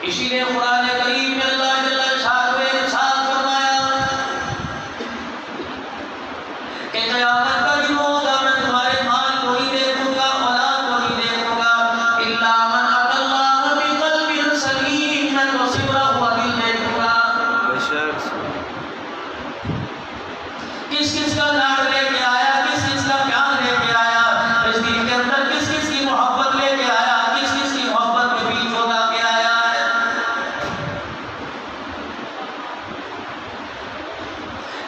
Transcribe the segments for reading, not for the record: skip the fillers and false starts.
इसीलिए कुरान करीम में अल्लाह जल्ल शान ने इरशाद फरमाया कि क़यामत का दिन होगा, मैं तुम्हारे माल को ही देखूंगा, औलाद को ही देखूंगा, इल्ला मन अल्लाह बिक़ल्बिन सलीम, मैं तो सिमरा हुआ दिल देखूंगा। किस किस का लाड लेके आया, किस किस का प्यार लेके आया, इस दिल के अंदर किस किस की मोहब्बत लेके आया, किस किस की मोहब्बत के बीच होगा के आया है।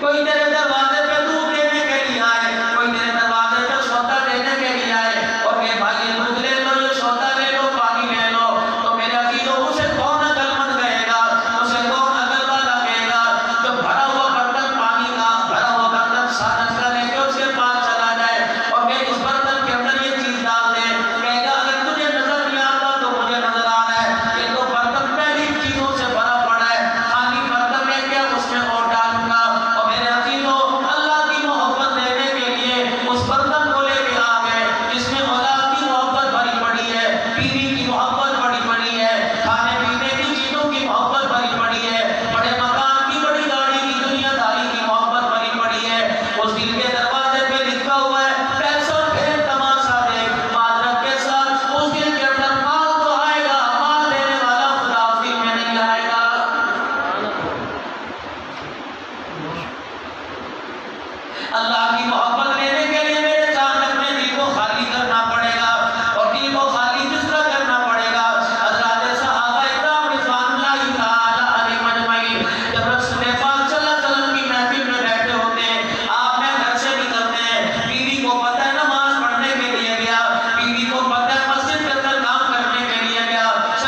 कोई तेरे दरवाजे पे दूध लेने के लिए आए, कोई तेरे दरवाजे पे सौदा लेने के लिए आए और कहे भाई ये दूध ले लो, ये सौदा ले लो, पानी ले लो, तो मेरे अजीजों उसे कौन अकलमंद कहेगा, उसे कौन अकल वाला कहेगा जो भरा हुआ बर्तन पानी का, भरा हुआ बर्तन सारस का लेके उसके पास चला जाए और कहे इस बर्तन के अंदर ये चीज डाल दे, कहेगा अगर तुझे नजर नहीं आता तो मुझे नजर आ रहा है, ये तो बर्तन पहली चीजों से भरा पड़ा है, खाली बर्तन लेके उसमें और डालूंगा। और मेरे अजीजों अल्लाह की मोहब्बत लेने के लिए उस बर्तन को लेके आ गए जिसमें औलाद की मोहब्बत भरी पड़ी है, बीवी की मोहब्बत भरी पड़ी है, खाने पीने की चीजों की मोहब्बत भरी पड़ी है, बड़े मकान की, बड़ी गाड़ी की, दुनियादारी की मोहब्बत भरी पड़ी है। उस दिल के दरवाजे पे लिखा हुआ है पैसा फेर तमाशा देख, माजरत के साथ उस दिल के अंदर माल तो आएगा, माल देने वाला खुदा उस दिल में नहीं आएगा। अल्लाह की मोहब्बत लेने के लिए मेरे चांद अपने दिल को खाली करना पड़ेगा और दिल को खाली किस तरह करना पड़ेगा। हज़रत सहाबा इकराम रिज़वानुल्लाहि तआला अलैहिम अजमईन जब रसूल पाक सल्लल्लाहु अलैहि वसल्लम की महफिल में बैठे होते हैं, आप मैं घर से निकलते हैं, बीवी को पता है नमाज पढ़ने के लिए गया, बीवी को पता है मस्जिद के अंदर काम करने के लिए गया,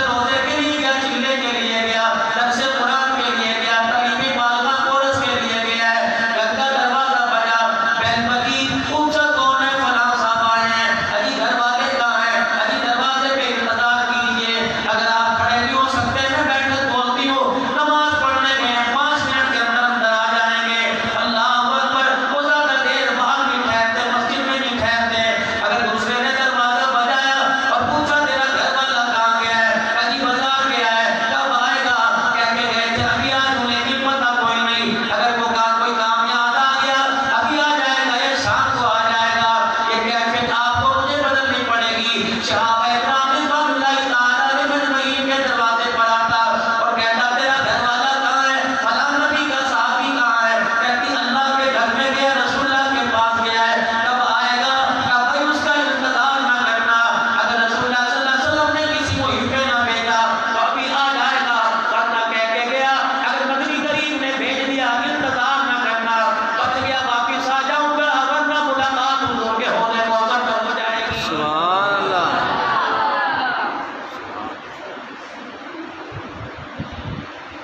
रोजे के लिए गया, चिल्ले के लिए गया, दर्स कुरान के लिए गया, तालीमी बालगा कोरस के लिए गया है, घर का दरवाजा बजा, बैल बजी, पूछा कौन है, फलां साहब आए हैं, अजी घर वाले कहाँ हैं, अजी दरवाजे पे इंतजार कीजिए, अगर आप खड़े नहीं हो सकते मैं बैठक बोलती हूँ, नमाज पढ़ने में 5 मिनट के अंदर अंदर आ जाएंगे। अल्लाह अकबर, वो ज्यादा देर बाहर नहीं ठहरते, मस्जिद में नहीं ठहरते। अगर दूसरे ने दरवाजा बजाया और पूछा तेरा घर वाला कहाँ गया है, अजी बाजार गया है, कब आएगा, कह के गए थे अभी आज हूँ लेकिन पता कोई नहीं, अगर वो कोई काम याद आ गया अभी आ जाएगा, ये शाम को आ जाएगा, ये कैफियत आपको मुझे बदलनी पड़ेगी। सहाबा इकराम रिज़वानुल्लाहि तआला अलैहिम अजमईन के दरवाजे पर आता और कहता तेरा घर वाला कहाँ है, फलां नबी का सहाबी कहाँ है, कहती अल्लाह के घर में गया, रसूलुल्लाह के पास गया है, कब आएगा, कब भाई उसका इंतजार ना करना, अगर रसूलुल्लाह सल्लल्लाहु अलैहि वसल्लम ने किसी को युके ना भेजा तो अभी आ जाएगा, वरना कह के गया अगर नबी करीम ने भेज दिया इंतजार ना करना, बच गया वापिस आ जाऊंगा, वरना मुलाकात हुजूर के होने को वक्त हो जाएगी। सुभान अल्लाह।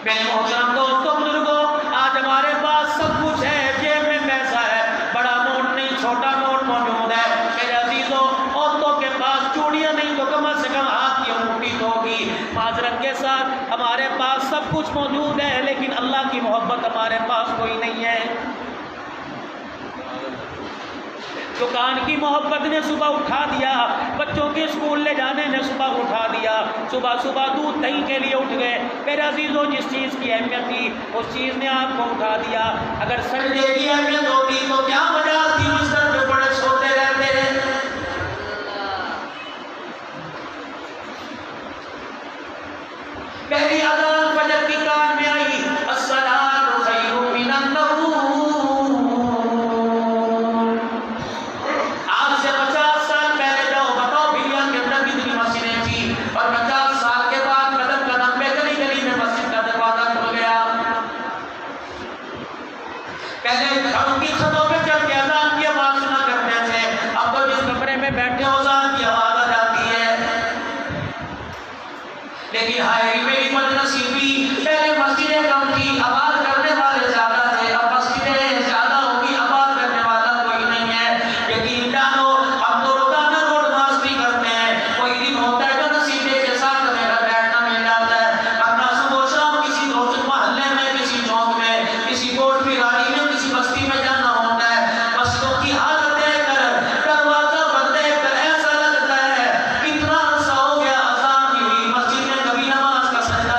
मेरे मोहतरम दोस्तों बुजुर्गों, आज हमारे पास सब कुछ है, जेब में पैसा है, बड़ा नोट नहीं छोटा नोट मौजूद है। मेरे अजीजों, औरतों के पास चूड़ियां नहीं तो कम से कम हाथ की अंगूठी तो होगी। माजरत के साथ हमारे पास सब कुछ मौजूद है, लेकिन अल्लाह की मोहब्बत हमारे पास कोई नहीं है। दुकान की मोहब्बत ने सुबह उठा दिया, बच्चों के स्कूल ले जाने ने सुबह उठा दिया, सुबह सुबह दूध दही के लिए उठ गए। मेरे अजीजों, जिस चीज़ की अहमियत थी उस चीज़ ने आपको उठा दिया। अगर संडे की अहमियत होती तो क्या वजह थी बिस्तर पे पड़े सोते रहते हैं। पहली अज़ान फजर की कान में आई, अस्सलातु खैरुम मिनन नौम। आज से 50 साल पहले जाओ बताओ बिलिया के अंदर कितनी मस्जिदें थी, और 50 साल के बाद कदम कदम पे गली गली में मस्जिद का दरवाजा खुल गया। पहले घरों की छतों पे चढ़ के अज़ान की आवाज सुना करते थे, अब तो जिस कमरे में बैठे हो अज़ान की आवाज आ जाती है। लेकिन हाय मेरी बदनसीबी, पहले मस्जिदें कम थी, आवाज करने वाले ज्यादा थे, अब मस्जिदें ज्यादा होगी, आवाज करने वाला कोई नहीं है। यकीन जानो हम तो रोजाना रोड मास्टरी करते हैं, कोई दिन होता है तो नसीबे के साथ मेरा बैठना मिल जाता है, अपना समोसा किसी रोज मोहल्ले में, किसी चौक में, किसी कोट की गाड़ी में, किसी बस्ती में जाना होता है। मस्जिदों की हालत देखकर, दरवाजा बंद देखकर ऐसा लगता है कितना अरसा हो गया अज़ान की हुई, मस्जिद में कभी नमाज का सजदा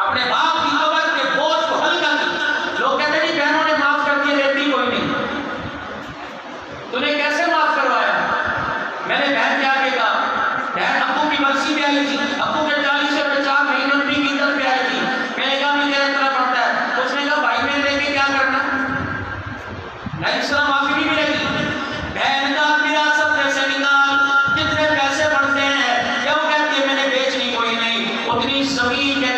अपने बाप की कब्र के बोझ को हल्का की। लोग कहते हैं जी बहनों ने माफ कर दिया, लेती कोई नहीं। तूने कैसे माफ करवाया? मैंने बहन के आगे कहा, बहन अब्बू की बरसी पे आई थी, अब्बू के 40 से 50 महीनों की ईदत पे आई थी। मैंने कहा मैं तेरा तरह पड़ता है। उसने कहा भाई मैं लेके क्या करना, नहीं सर माफी नहीं मिलेगी। बहन का विरासत पैसे निकाल, कितने पैसे बनते हैं? क्या वो कहती है मैंने बेचनी कोई नहीं, उतनी जमीन